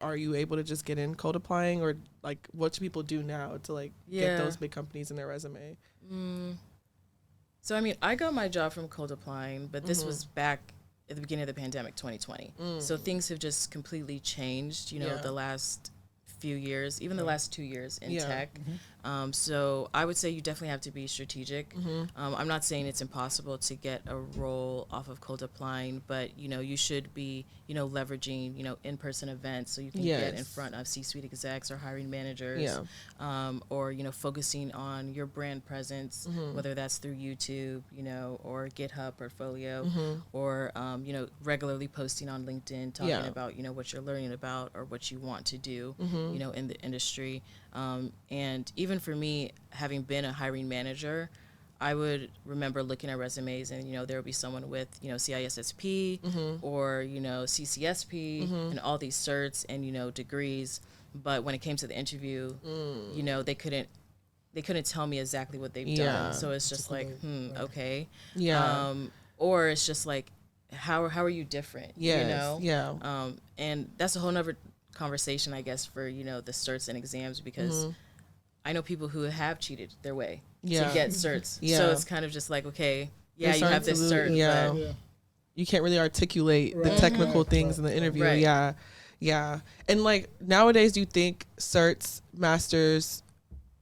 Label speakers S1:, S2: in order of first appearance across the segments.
S1: are you able to just get in code applying, or like what do people do now to like get those big companies in their resume?
S2: So I mean, I got my job from cold applying, but this was back at the beginning of the pandemic, 2020. So things have just completely changed, the last few years, even the last 2 years in tech. So I would say you definitely have to be strategic. I'm not saying it's impossible to get a role off of cold applying, but you should be leveraging in-person events so you can get in front of C-suite execs or hiring managers, or focusing on your brand presence, whether that's through YouTube, or GitHub portfolio, or regularly posting on LinkedIn talking about what you're learning about or what you want to do in the industry. And even for me, having been a hiring manager, I would remember looking at resumes and, there would be someone with, CISSP or, CCSP and all these certs and, degrees. But when it came to the interview, they couldn't tell me exactly what they've done. So it's just like, okay. Or it's just like, how are you different? And that's a whole nother conversation, I guess, for the certs and exams, because I know people who have cheated their way to get certs. So it's kind of just like, okay, you have this cert, but
S1: you can't really articulate the technical things in the interview. And like nowadays, do you think certs, masters,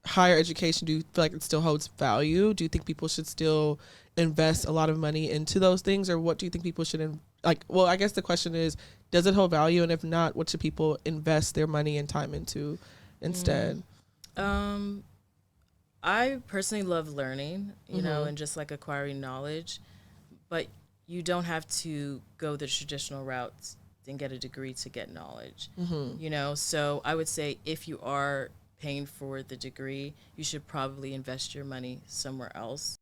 S1: higher education, do you feel like it still holds value? Do you think people should still invest a lot of money into those things, or what do you think people should well, I guess the question is, does it hold value, and if not, what should people invest their money and time into instead?
S2: I personally love learning, and just like acquiring knowledge, but you don't have to go the traditional routes and get a degree to get knowledge. So I would say if you are paying for the degree, you should probably invest your money somewhere else.